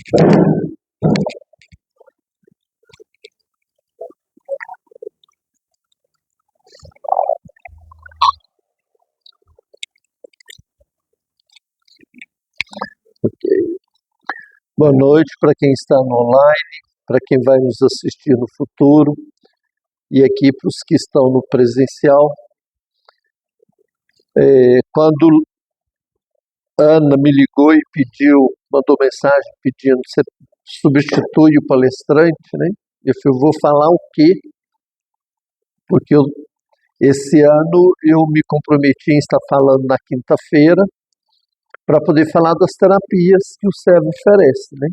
Ok. Boa noite para quem está no online, para quem vai nos assistir no futuro e aqui para os que estão no presencial. Quando Ana me ligou e mandou mensagem pedindo você substitui o palestrante, né? Eu falei, vou falar o quê? Porque esse ano eu me comprometi em estar falando na quinta-feira para poder falar das terapias que o SEV oferece, né?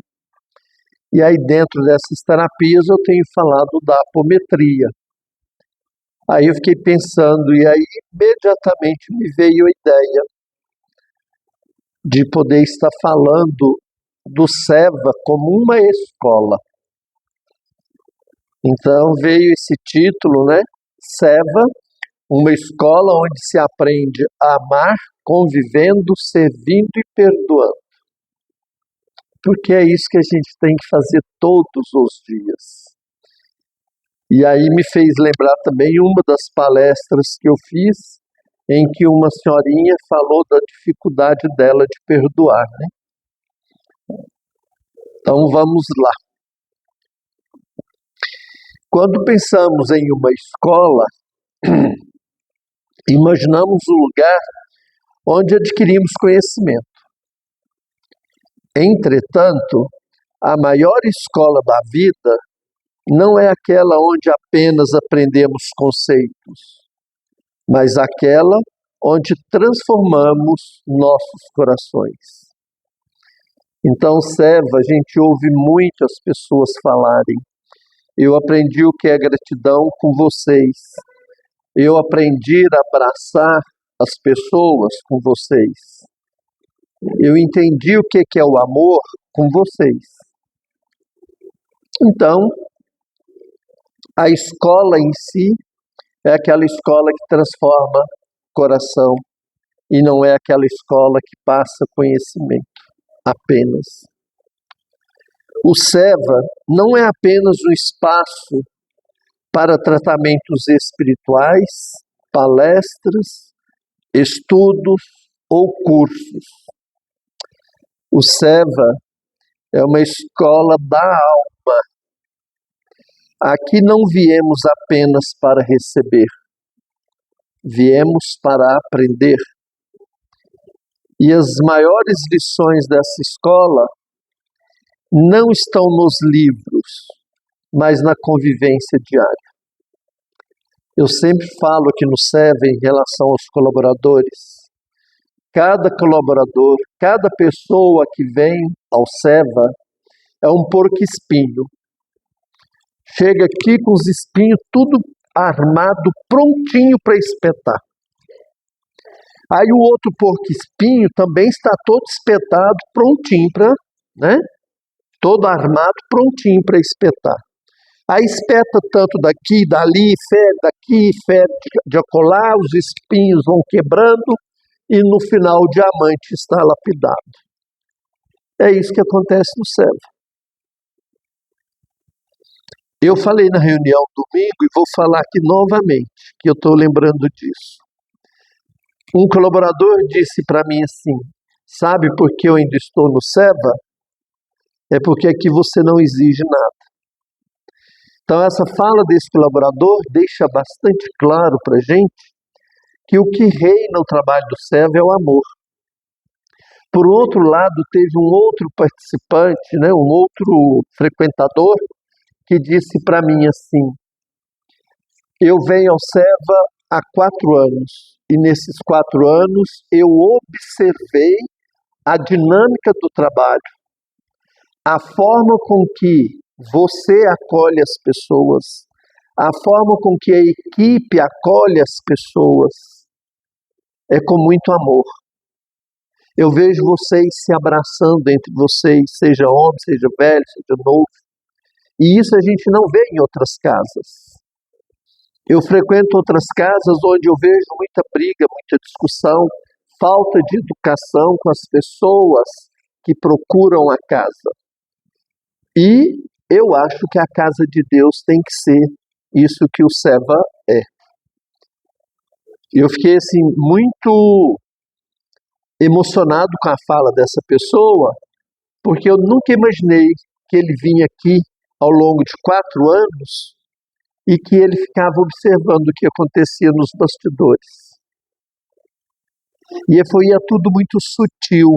E aí dentro dessas terapias eu tenho falado da apometria. Aí eu fiquei pensando e aí imediatamente me veio a ideia de poder estar falando do SEVA como uma escola. Então veio esse título, né? SEVA, uma escola onde se aprende a amar, convivendo, servindo e perdoando. Porque é isso que a gente tem que fazer todos os dias. E aí me fez lembrar também uma das palestras que eu fiz, em que uma senhorinha falou da dificuldade dela de perdoar, né? Então vamos lá. Quando pensamos em uma escola, imaginamos um lugar onde adquirimos conhecimento. Entretanto, a maior escola da vida não é aquela onde apenas aprendemos conceitos, mas aquela onde transformamos nossos corações. Então, Seva, a gente ouve muitas pessoas falarem, eu aprendi o que é gratidão com vocês, eu aprendi a abraçar as pessoas com vocês, eu entendi o que é o amor com vocês. Então, a escola em si é aquela escola que transforma coração e não é aquela escola que passa conhecimento apenas. O SEVA não é apenas um espaço para tratamentos espirituais, palestras, estudos ou cursos. O SEVA é uma escola da alma. Aqui não viemos apenas para receber, viemos para aprender. E as maiores lições dessa escola não estão nos livros, mas na convivência diária. Eu sempre falo aqui no SEVA em relação aos colaboradores. Cada colaborador, cada pessoa que vem ao SEVA é um porco-espinho. Chega aqui com os espinhos tudo armado, prontinho para espetar. Aí o outro porco-espinho também está todo espetado, prontinho para, né? Todo armado, prontinho para espetar. Aí espeta tanto daqui, dali, fere de acolá, os espinhos vão quebrando e no final o diamante está lapidado. É isso que acontece no SEVA. Eu falei na reunião domingo e vou falar aqui novamente, que eu estou lembrando disso. Um colaborador disse para mim assim, sabe por que eu ainda estou no SEVA? É porque aqui você não exige nada. Então essa fala desse colaborador deixa bastante claro para a gente que o que reina no trabalho do SEVA é o amor. Por outro lado, teve um outro participante, né, um outro frequentador, que disse para mim assim, eu venho ao SEVA há 4 anos, e nesses 4 anos eu observei a dinâmica do trabalho, a forma com que você acolhe as pessoas, a forma com que a equipe acolhe as pessoas, é com muito amor. Eu vejo vocês se abraçando entre vocês, seja homem, seja velho, seja novo. E isso a gente não vê em outras casas. Eu frequento outras casas onde eu vejo muita briga, muita discussão, falta de educação com as pessoas que procuram a casa. E eu acho que a casa de Deus tem que ser isso que o Seva é. Eu fiquei assim muito emocionado com a fala dessa pessoa, porque eu nunca imaginei que ele vinha aqui ao longo de 4 anos e que ele ficava observando o que acontecia nos bastidores. E foi tudo muito sutil.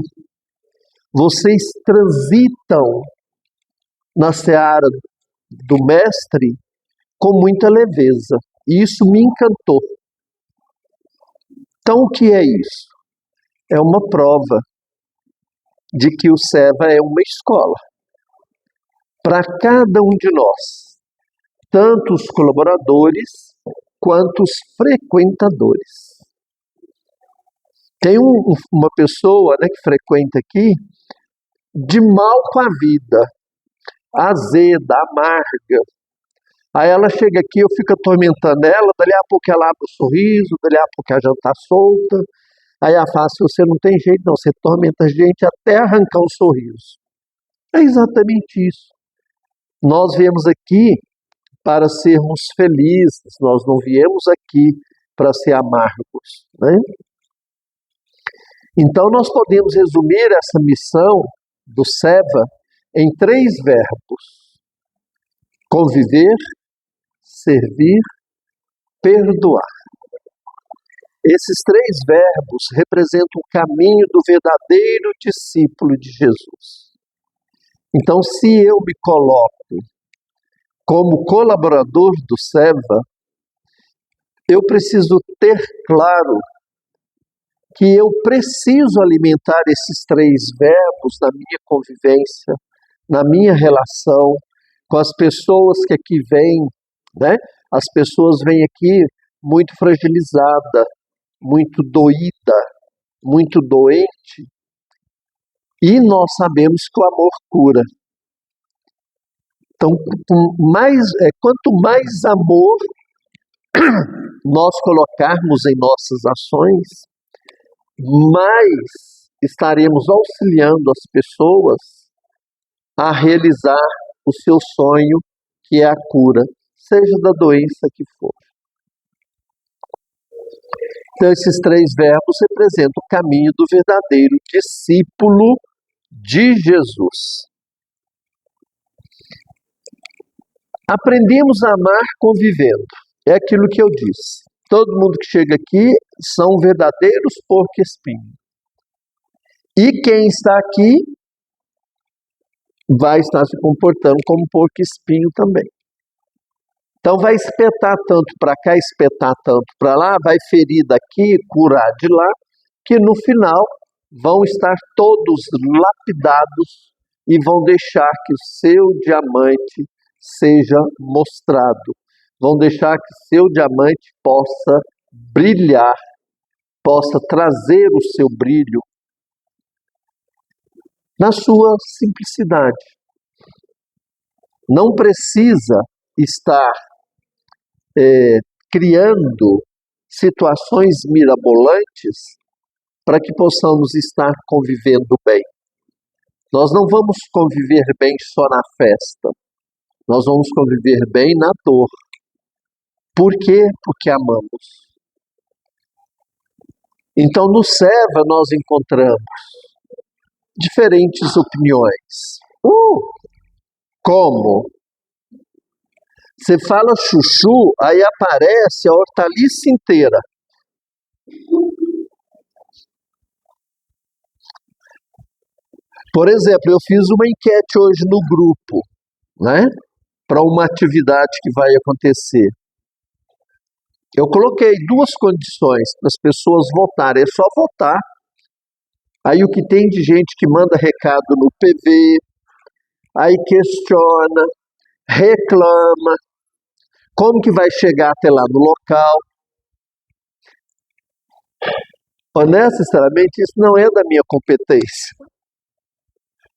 Vocês transitam na seara do mestre com muita leveza. E isso me encantou. Então, o que é isso? É uma prova de que o Seva é uma escola para cada um de nós, tanto os colaboradores quanto os frequentadores. Tem uma pessoa, né, que frequenta aqui de mal com a vida, azeda, amarga. Aí ela chega aqui, eu fico atormentando ela, dali a pouco ela abre o sorriso, dali a pouco ela já está solta. Aí ela fala assim, você não tem jeito não, você tormenta a gente até arrancar o sorriso. É exatamente isso. Nós viemos aqui para sermos felizes, nós não viemos aqui para ser amargos, né? Então nós podemos resumir essa missão do Seva em 3 verbos: conviver, servir, perdoar. Esses 3 verbos representam o caminho do verdadeiro discípulo de Jesus. Então, se eu me coloco como colaborador do Seva, eu preciso ter claro que eu preciso alimentar esses 3 verbos na minha convivência, na minha relação com as pessoas que aqui vêm, né? As pessoas vêm aqui muito fragilizada, muito doída, muito doente, e nós sabemos que o amor cura. Então, quanto mais amor nós colocarmos em nossas ações, mais estaremos auxiliando as pessoas a realizar o seu sonho, que é a cura, seja da doença que for. Então, esses 3 verbos representam o caminho do verdadeiro discípulo de Jesus. Aprendemos a amar convivendo. É aquilo que eu disse. Todo mundo que chega aqui são verdadeiros porco-espinho. E quem está aqui vai estar se comportando como porco-espinho também. Então vai espetar tanto para cá, espetar tanto para lá, vai ferir daqui, curar de lá, que no final vão estar todos lapidados e vão deixar que o seu diamante seja mostrado. Vão deixar que seu diamante possa brilhar, possa trazer o seu brilho na sua simplicidade. Não precisa estar criando situações mirabolantes para que possamos estar convivendo bem. Nós não vamos conviver bem só na festa. Nós vamos conviver bem na dor. Por quê? Porque amamos. Então, no Seva, nós encontramos diferentes opiniões. Como? Você fala chuchu, aí aparece a hortaliça inteira. Por exemplo, eu fiz uma enquete hoje no grupo, né? Para uma atividade que vai acontecer. Eu coloquei 2 condições para as pessoas votarem. É só votar. Aí o que tem de gente que manda recado no PV, aí questiona, reclama, como que vai chegar até lá no local. Honesto, sinceramente, isso não é da minha competência.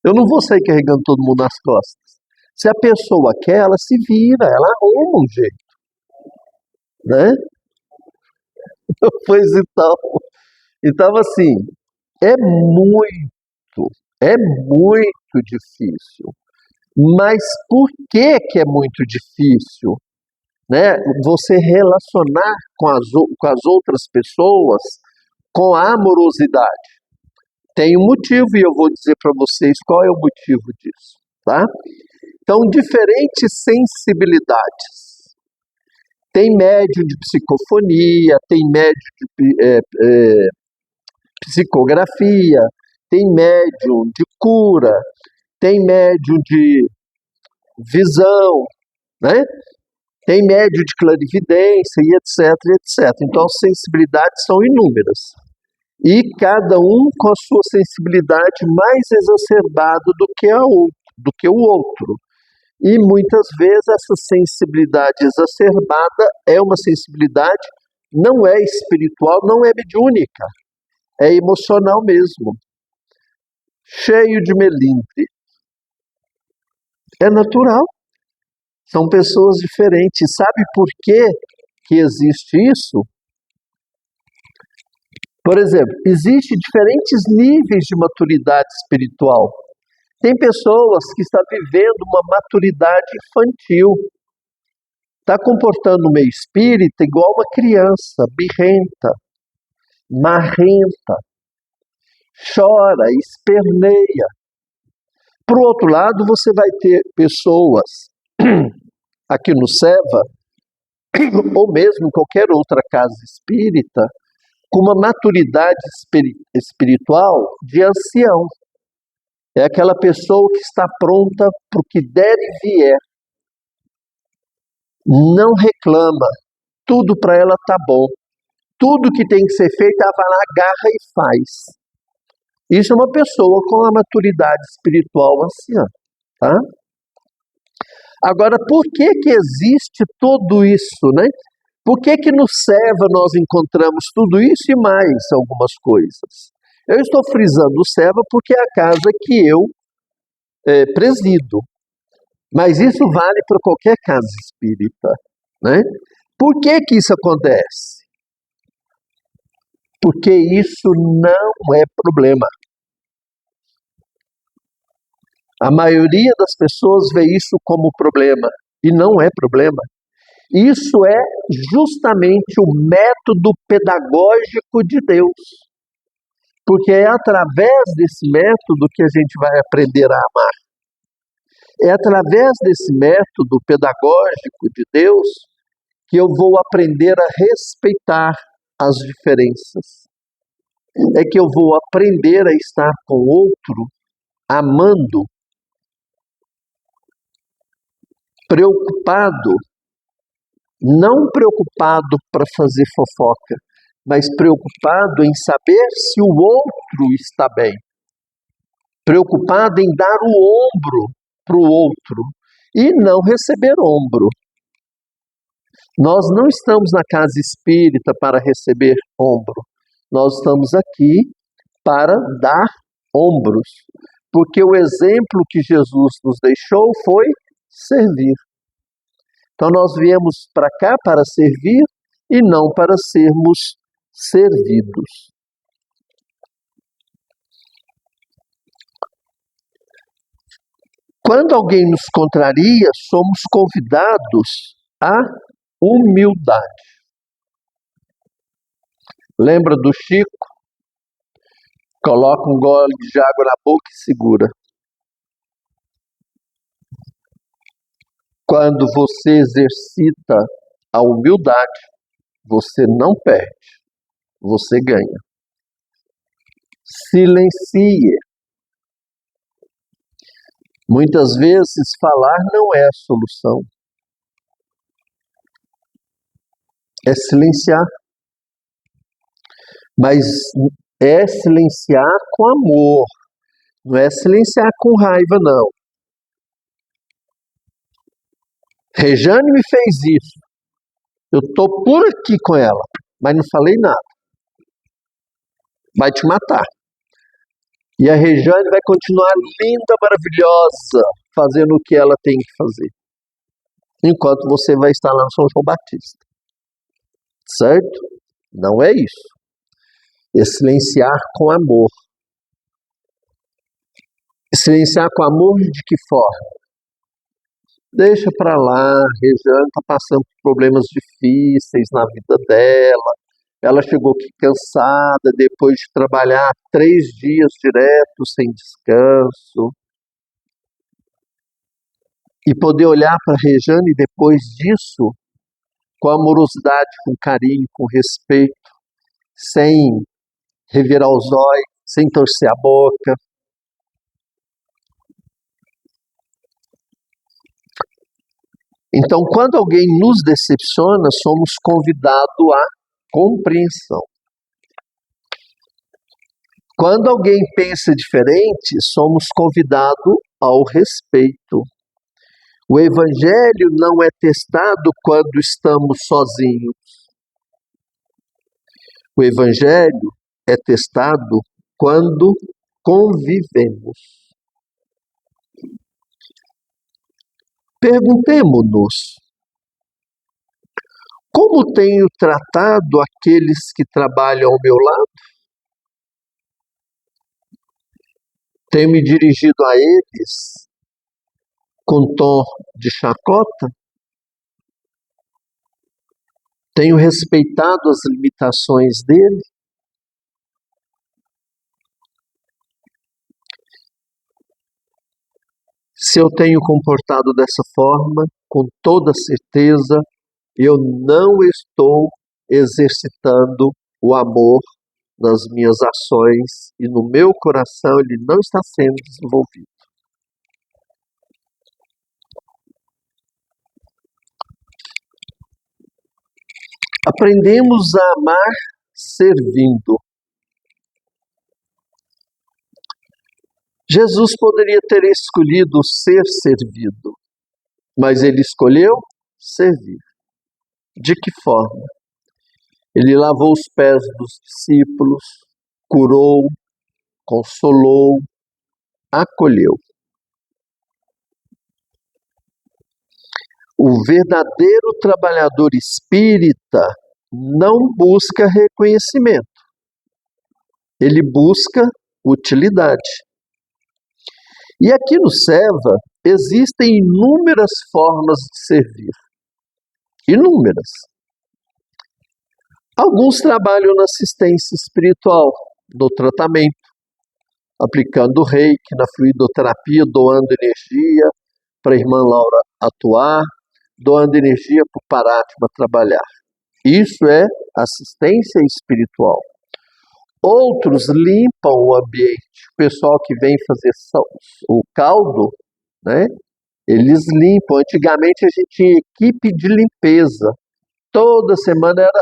Eu não vou sair carregando todo mundo nas costas. Se a pessoa quer, ela se vira, ela arruma um jeito. Né? Pois então assim, é muito difícil Mas por que que é muito difícil, né, você relacionar com as outras pessoas com a amorosidade? Tem um motivo e eu vou dizer para vocês qual é o motivo disso, tá? Então, diferentes sensibilidades. Tem médium de psicofonia, tem médium de psicografia, tem médium de cura, tem médium de visão, né? Tem médium de clarividência e etc, etc. Então, as sensibilidades são inúmeras. E cada um com a sua sensibilidade mais exacerbada do que o outro. E muitas vezes essa sensibilidade exacerbada é uma sensibilidade, não é espiritual, não é mediúnica, é emocional mesmo. Cheio de melindre. É natural. São pessoas diferentes. Sabe por que existe isso? Por exemplo, existem diferentes níveis de maturidade espiritual. Tem pessoas que estão vivendo uma maturidade infantil. Está comportando no meio espírita igual uma criança, birrenta, marrenta, chora, esperneia. Por outro lado, você vai ter pessoas aqui no SEVA, ou mesmo em qualquer outra casa espírita, com uma maturidade espiritual de ancião. É aquela pessoa que está pronta para o que der e vier. Não reclama. Tudo para ela está bom. Tudo que tem que ser feito, ela vai lá, agarra e faz. Isso é uma pessoa com a maturidade espiritual anciã. Tá? Agora, por que existe tudo isso, né? Por que no SEVA nós encontramos tudo isso e mais algumas coisas? Eu estou frisando o SEVA porque é a casa que eu presido. Mas isso vale para qualquer casa espírita, né? Por que isso acontece? Porque isso não é problema. A maioria das pessoas vê isso como problema, e não é problema. Isso é justamente o método pedagógico de Deus. Porque é através desse método que a gente vai aprender a amar. É através desse método pedagógico de Deus que eu vou aprender a respeitar as diferenças. É que eu vou aprender a estar com o outro, amando, preocupado, não preocupado para fazer fofoca, mas preocupado em saber se o outro está bem. Preocupado em dar o ombro para o outro e não receber ombro. Nós não estamos na casa espírita para receber ombro. Nós estamos aqui para dar ombros. Porque o exemplo que Jesus nos deixou foi servir. Então nós viemos para cá para servir e não para sermos servidos. Quando alguém nos contraria, somos convidados à humildade. Lembra do Chico? Coloca um gole de água na boca e segura. Quando você exercita a humildade, você não perde, você ganha. Silencie. Muitas vezes falar não é a solução. É silenciar. Mas é silenciar com amor. Não é silenciar com raiva, não. Rejane me fez isso. Eu estou por aqui com ela, mas não falei nada. Vai te matar. E a Rejane vai continuar linda, maravilhosa, fazendo o que ela tem que fazer. Enquanto você vai estar lá no São João Batista. Certo? Não é isso. É silenciar com amor. Silenciar com amor de que forma? Deixa para lá, a Rejane está passando por problemas difíceis na vida dela. Ela chegou aqui cansada, depois de trabalhar 3 dias direto, sem descanso. E poder olhar para a Rejane depois disso, com amorosidade, com carinho, com respeito, sem revirar os olhos, sem torcer a boca. Então, quando alguém nos decepciona, somos convidados à compreensão. Quando alguém pensa diferente, somos convidados ao respeito. O Evangelho não é testado quando estamos sozinhos. O Evangelho é testado quando convivemos. Perguntemo-nos: como tenho tratado aqueles que trabalham ao meu lado? Tenho me dirigido a eles com tom de chacota? Tenho respeitado as limitações dele? Se eu tenho comportado dessa forma, com toda certeza, eu não estou exercitando o amor nas minhas ações e no meu coração ele não está sendo desenvolvido. Aprendemos a amar servindo. Jesus poderia ter escolhido ser servido, mas ele escolheu servir. De que forma? Ele lavou os pés dos discípulos, curou, consolou, acolheu. O verdadeiro trabalhador espírita não busca reconhecimento, ele busca utilidade. E aqui no SEVA existem inúmeras formas de servir. Inúmeras. Alguns trabalham na assistência espiritual, no tratamento, aplicando reiki, na fluidoterapia, doando energia para a irmã Laura atuar, doando energia para o Parátima trabalhar. Isso é assistência espiritual. Outros limpam o ambiente. O pessoal que vem fazer o caldo, né? Eles limpam. Antigamente a gente tinha equipe de limpeza. Toda semana era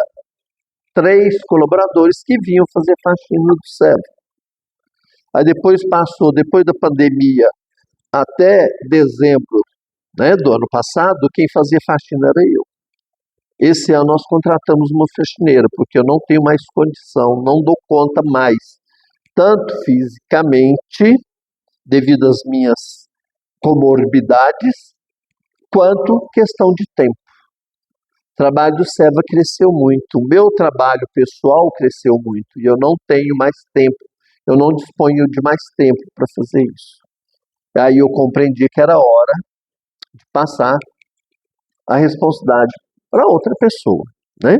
3 colaboradores que vinham fazer faxina do SEVA. Aí depois depois da pandemia, até dezembro, né, do ano passado, quem fazia faxina era eu. Esse ano nós contratamos uma faxineira, porque eu não tenho mais condição, não dou conta mais, tanto fisicamente, devido às minhas comorbidades, quanto questão de tempo. O trabalho do SEVA cresceu muito, o meu trabalho pessoal cresceu muito, e eu não tenho mais tempo, eu não disponho de mais tempo para fazer isso. Aí eu compreendi que era hora de passar a responsabilidade para outra pessoa, né?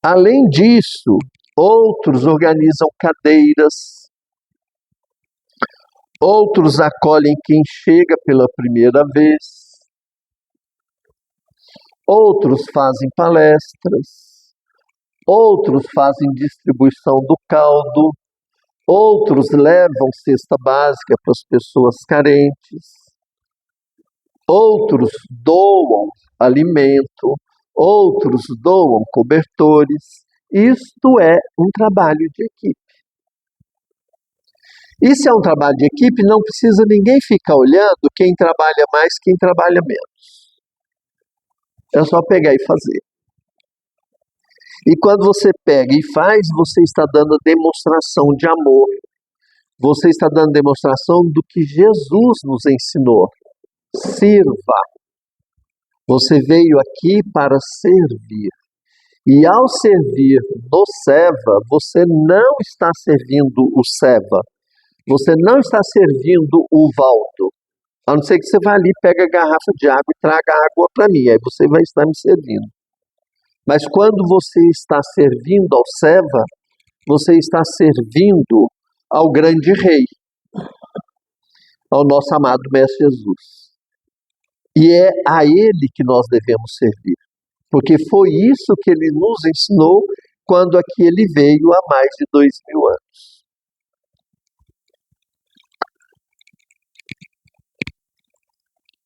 Além disso, outros organizam cadeiras, outros acolhem quem chega pela primeira vez, outros fazem palestras, outros fazem distribuição do caldo, outros levam cesta básica para as pessoas carentes, outros doam alimento, outros doam cobertores. Isto é um trabalho de equipe. E se é um trabalho de equipe, não precisa ninguém ficar olhando quem trabalha mais, quem trabalha menos. É só pegar e fazer. E quando você pega e faz, você está dando a demonstração de amor. Você está dando demonstração do que Jesus nos ensinou. Sirva. Você veio aqui para servir. E ao servir no SEVA, você não está servindo o SEVA. Você não está servindo o Valdo. A não ser que você vá ali, pega a garrafa de água e traga água para mim, aí você vai estar me servindo. Mas quando você está servindo ao Seva, você está servindo ao grande rei, ao nosso amado Mestre Jesus. E é a ele que nós devemos servir, porque foi isso que ele nos ensinou quando aqui ele veio há mais de 2000 anos.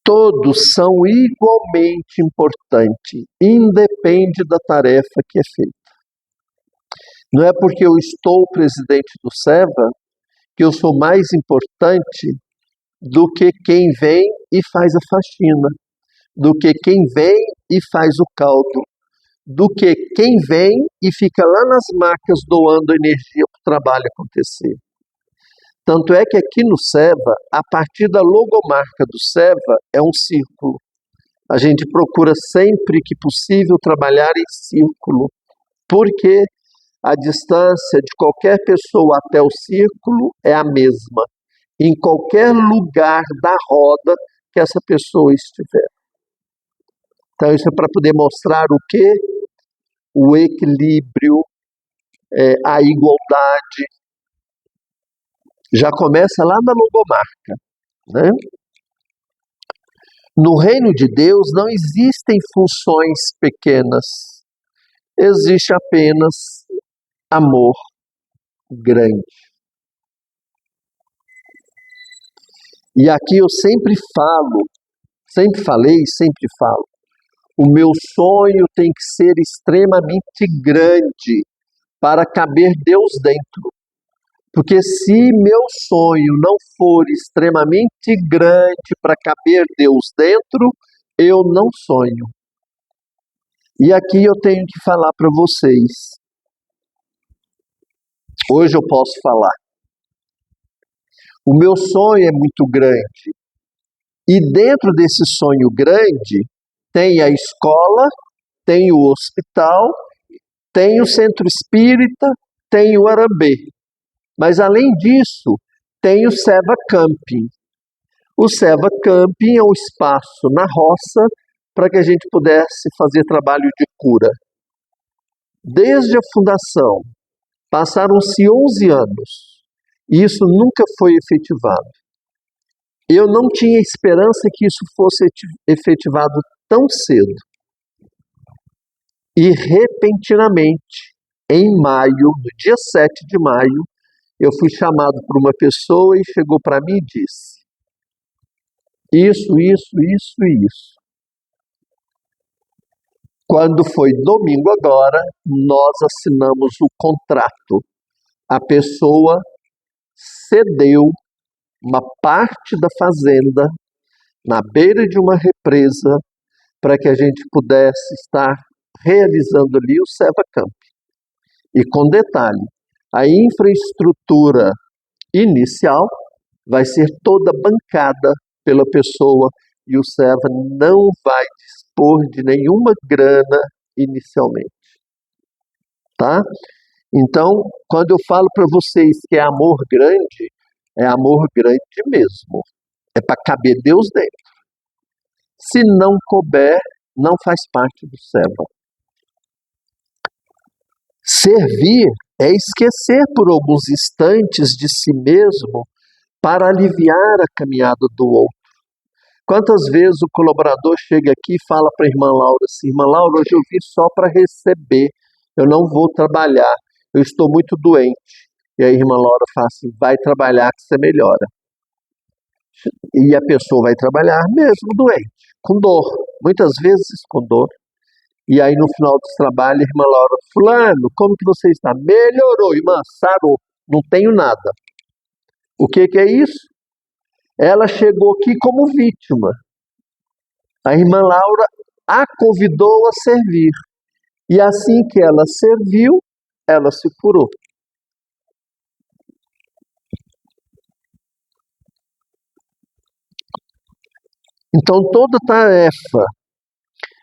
Todos são igualmente importantes, independe da tarefa que é feita. Não é porque eu estou presidente do Seva que eu sou mais importante do que quem vem e faz a faxina, do que quem vem e faz o caldo, do que quem vem e fica lá nas macas doando energia para o trabalho acontecer. Tanto é que aqui no Seva, a partir da logomarca do Seva, é um círculo. A gente procura sempre que possível trabalhar em círculo, porque a distância de qualquer pessoa até o círculo é a mesma, em qualquer lugar da roda que essa pessoa estiver. Então isso é para poder mostrar o quê? O equilíbrio, a igualdade. Já começa lá na logomarca, né? No reino de Deus não existem funções pequenas, existe apenas amor grande. E aqui eu sempre falei e sempre falo, o meu sonho tem que ser extremamente grande para caber Deus dentro. Porque se meu sonho não for extremamente grande para caber Deus dentro, eu não sonho. E aqui eu tenho que falar para vocês. Hoje eu posso falar. O meu sonho é muito grande. E dentro desse sonho grande, tem a escola, tem o hospital, tem o centro espírita, tem o Arambê. Mas, além disso, tem o Seva Camping. O Seva Camping é um espaço na roça para que a gente pudesse fazer trabalho de cura. Desde a fundação, passaram-se 11 anos e isso nunca foi efetivado. Eu não tinha esperança que isso fosse efetivado tão cedo. E, repentinamente, em maio, no dia 7 de maio, eu fui chamado por uma pessoa e chegou para mim e disse: isso. Quando foi domingo agora, nós assinamos o contrato. A pessoa cedeu uma parte da fazenda na beira de uma represa para que a gente pudesse estar realizando ali o Seva Camp. E com detalhe, a infraestrutura inicial vai ser toda bancada pela pessoa e o Seva não vai dispor de nenhuma grana inicialmente. Tá? Então, quando eu falo para vocês que é amor grande mesmo. É para caber Deus dentro. Se não couber, não faz parte do Seva. Servir é esquecer por alguns instantes de si mesmo para aliviar a caminhada do outro. Quantas vezes o colaborador chega aqui e fala para a irmã Laura assim: irmã Laura, hoje eu vim só para receber, eu não vou trabalhar, eu estou muito doente. E a irmã Laura fala assim: vai trabalhar que você melhora. E a pessoa vai trabalhar mesmo doente, com dor, muitas vezes com dor. E aí no final do trabalho, a irmã Laura: fulano, como que você está? Melhorou, irmã, sarou, não tenho nada. O que é isso? Ela chegou aqui como vítima. A irmã Laura a convidou a servir. E assim que ela serviu, ela se curou. Então toda tarefa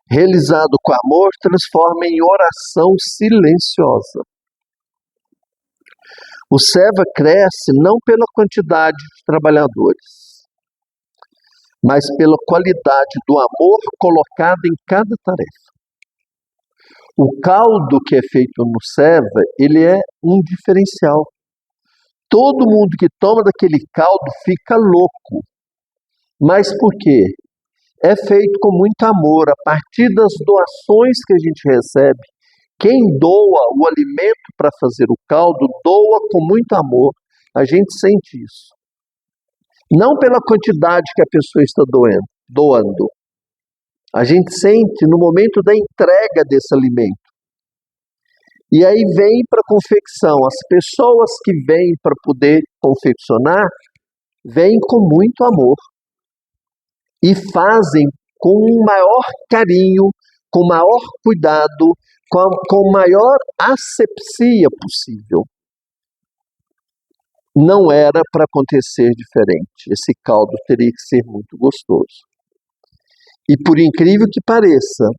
realizada com amor transforma em oração silenciosa. O Seva cresce não pela quantidade de trabalhadores, mas pela qualidade do amor colocado em cada tarefa. O caldo que é feito no Seva, ele é um diferencial. Todo mundo que toma daquele caldo fica louco. Mas por quê? É feito com muito amor, a partir das doações que a gente recebe. Quem doa o alimento para fazer o caldo, doa com muito amor. A gente sente isso. Não pela quantidade que a pessoa está doando. A gente sente no momento da entrega desse alimento. E aí vem para a confecção. As pessoas que vêm para poder confeccionar, vêm com muito amor. E fazem com o maior carinho, com o maior cuidado, com a maior asepsia possível. Não era para acontecer diferente. Esse caldo teria que ser muito gostoso. E por incrível que pareça,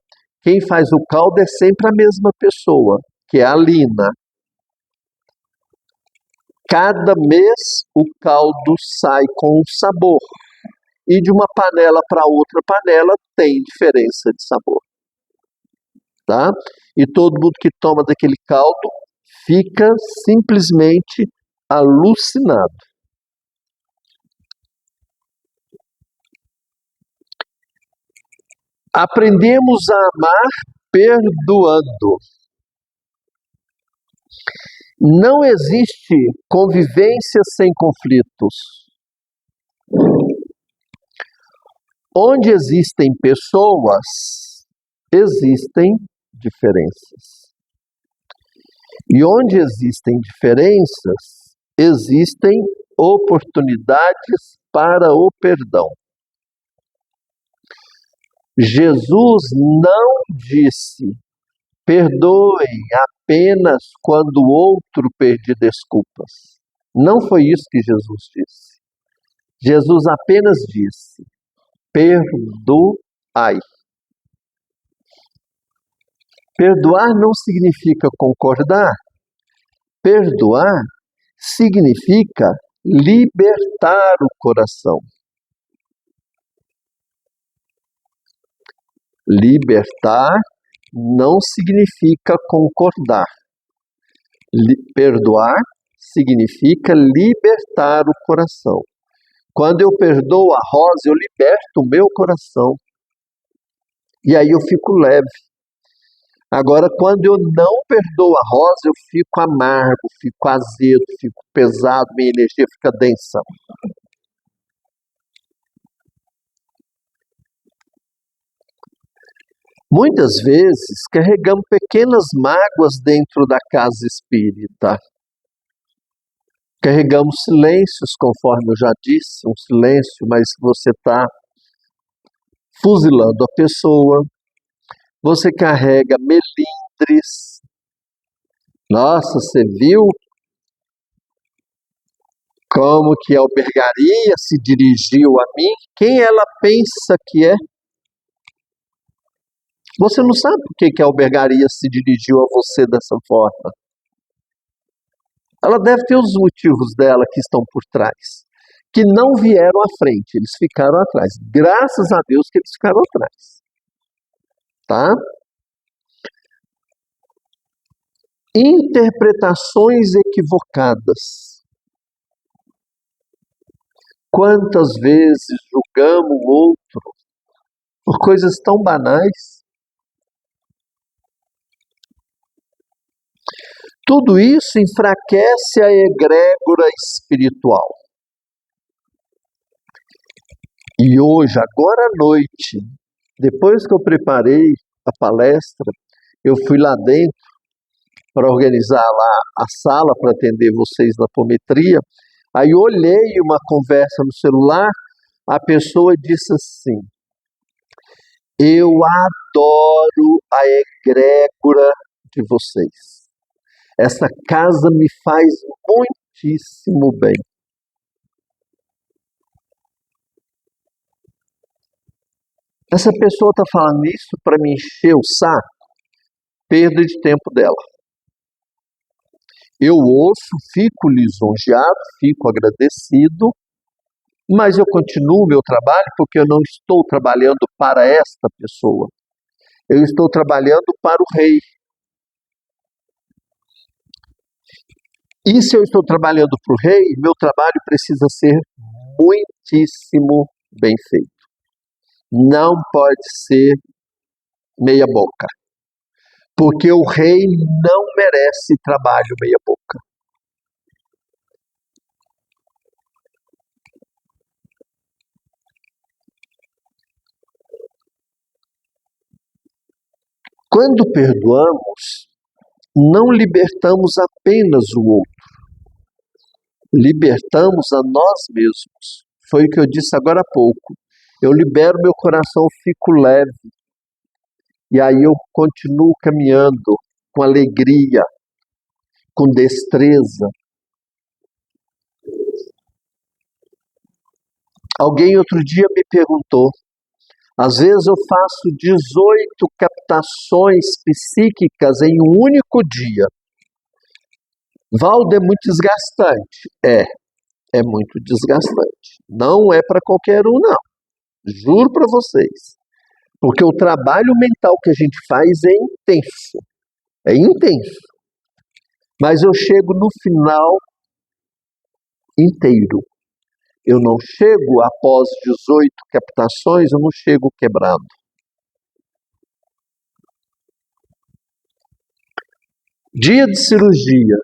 quem faz o caldo é sempre a mesma pessoa, que é a Lina. Cada mês o caldo sai com um sabor. E de uma panela para outra panela tem diferença de sabor. Tá? E todo mundo que toma daquele caldo fica simplesmente alucinado. Aprendemos a amar perdoando. Não existe convivência sem conflitos. Onde existem pessoas, existem diferenças. E onde existem diferenças, existem oportunidades para o perdão. Jesus não disse: perdoem apenas quando o outro pedir desculpas. Não foi isso que Jesus disse. Jesus apenas disse: perdoai. Perdoar não significa concordar. Perdoar significa libertar o coração. Libertar não significa concordar. Perdoar significa libertar o coração. Quando eu perdoo a Rosa, eu liberto o meu coração. E aí eu fico leve. Agora, quando eu não perdoo a Rosa, eu fico amargo, fico azedo, fico pesado, minha energia fica densa. Muitas vezes carregamos pequenas mágoas dentro da casa espírita. Carregamos silêncios, conforme eu já disse, um silêncio, mas você está fuzilando a pessoa. Você carrega melindres. Nossa, você viu como que a albergaria se dirigiu a mim? Quem ela pensa que é? Você não sabe por que a albergaria se dirigiu a você dessa forma. Ela deve ter os motivos dela que estão por trás, que não vieram à frente, eles ficaram atrás. Graças a Deus que eles ficaram atrás. Tá? Interpretações equivocadas. Quantas vezes julgamos o outro por coisas tão banais? Tudo isso enfraquece a egrégora espiritual. E hoje, agora à noite, depois que eu preparei a palestra, eu fui lá dentro para organizar lá a sala para atender vocês na apometria. Aí eu olhei uma conversa no celular, a pessoa disse assim: eu adoro a egrégora de vocês. Essa casa me faz muitíssimo bem. Essa pessoa está falando isso para me encher o saco? Perda de tempo dela. Eu ouço, fico lisonjeado, fico agradecido, Mas eu continuo o meu trabalho porque eu não estou trabalhando para esta pessoa. Eu estou trabalhando para o rei. E se eu estou trabalhando para o rei, meu trabalho precisa ser muitíssimo bem feito. Não pode ser meia boca. Porque o rei não merece trabalho meia boca. Quando perdoamos, não libertamos apenas o outro, libertamos a nós mesmos. Foi o que eu disse agora há pouco. Eu libero meu coração, fico leve. E aí eu continuo caminhando com alegria, com destreza. Alguém outro dia me perguntou, às vezes eu faço 18 captações psíquicas em um único dia. Valdo, é muito desgastante. É muito desgastante. Não é para qualquer um, não. Juro para vocês. Porque o trabalho mental que a gente faz é intenso. É intenso. Mas eu chego no final inteiro. Eu não chego após 18 captações, eu não chego quebrado. Dia de cirurgia.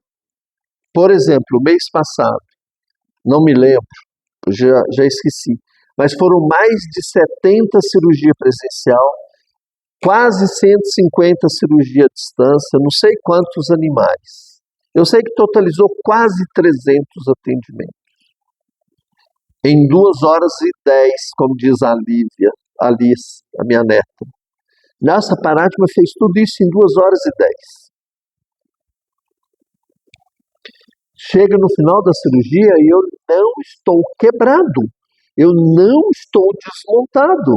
Por exemplo, mês passado, não me lembro, já esqueci, mas foram mais de 70 cirurgia presencial, quase 150 cirurgia à distância, não sei quantos animais. Eu sei que totalizou quase 300 atendimentos. Em 2h10, como diz a Lívia, Alice, a minha neta. Nossa, Paradigma fez tudo isso em 2h10. Chega no final da cirurgia e eu não estou quebrado. Eu não estou desmontado.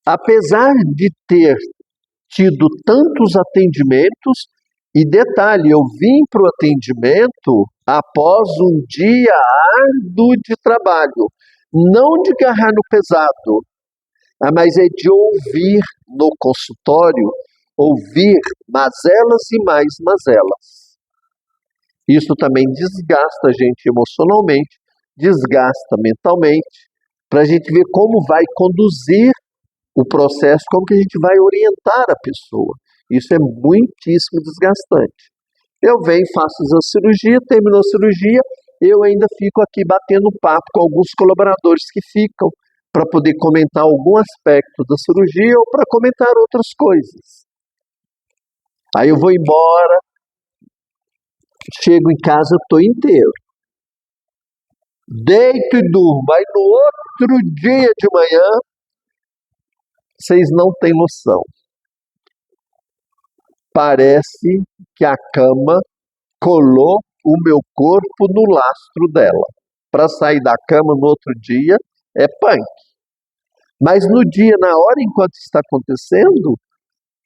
Apesar de ter tido tantos atendimentos, e detalhe, eu vim para o atendimento após um dia árduo de trabalho. Não de agarrar no pesado, mas é de ouvir no consultório, ouvir mazelas e mais mazelas. Isso também desgasta a gente emocionalmente, desgasta mentalmente, para a gente ver como vai conduzir o processo, como que a gente vai orientar a pessoa. Isso é muitíssimo desgastante. Eu venho, faço a cirurgia, terminou a cirurgia, eu ainda fico aqui batendo papo com alguns colaboradores que ficam para poder comentar algum aspecto da cirurgia ou para comentar outras coisas. Aí eu vou embora, chego em casa, eu estou inteiro. Deito e durmo. Aí no outro dia de manhã, vocês não têm noção. Parece que a cama colou o meu corpo no lastro dela. Para sair da cama no outro dia é punk. Mas no dia, na hora enquanto está acontecendo,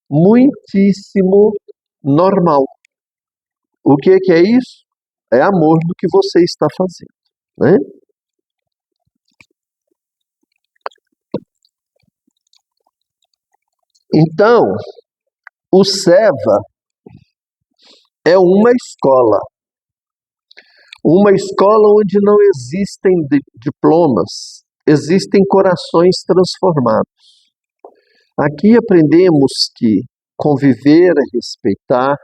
muitíssimo normal. O que é isso? É amor do que você está fazendo, né? Então, o SEVA é uma escola onde não existem diplomas, existem corações transformados. Aqui aprendemos que conviver é respeitar,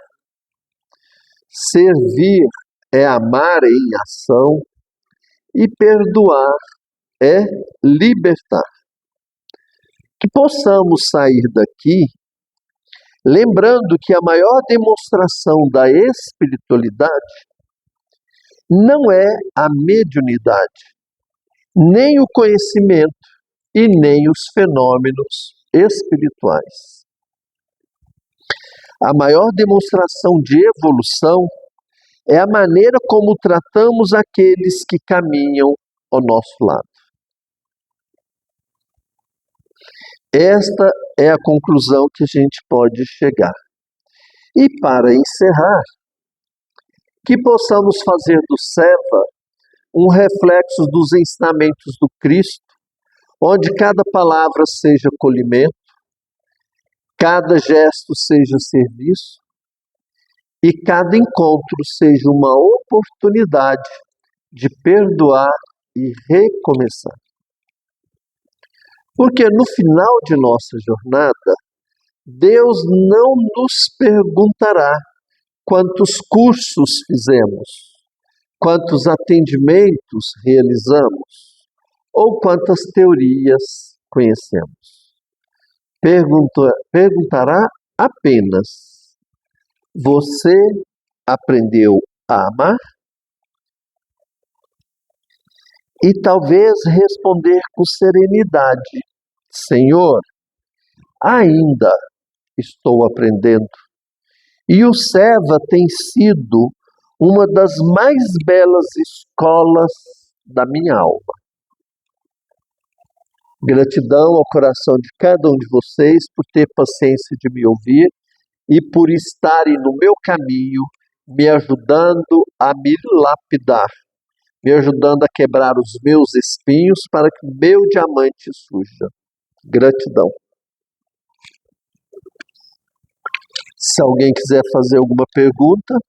servir é amar em ação e perdoar é libertar. Que possamos sair daqui lembrando que a maior demonstração da espiritualidade não é a mediunidade, nem o conhecimento e nem os fenômenos espirituais. A maior demonstração de evolução é a maneira como tratamos aqueles que caminham ao nosso lado. Esta é a conclusão que a gente pode chegar. E para encerrar, que possamos fazer do SEVA um reflexo dos ensinamentos do Cristo, onde cada palavra seja acolhimento, cada gesto seja serviço e cada encontro seja uma oportunidade de perdoar e recomeçar. Porque no final de nossa jornada, Deus não nos perguntará quantos cursos fizemos, quantos atendimentos realizamos ou quantas teorias conhecemos. Perguntará apenas: você aprendeu a amar? E talvez responder com serenidade: Senhor, ainda estou aprendendo. E o Seva tem sido uma das mais belas escolas da minha alma. Gratidão ao coração de cada um de vocês por ter paciência de me ouvir e por estarem no meu caminho, me ajudando a me lapidar, me ajudando a quebrar os meus espinhos para que o meu diamante surja. Gratidão. Se alguém quiser fazer alguma pergunta,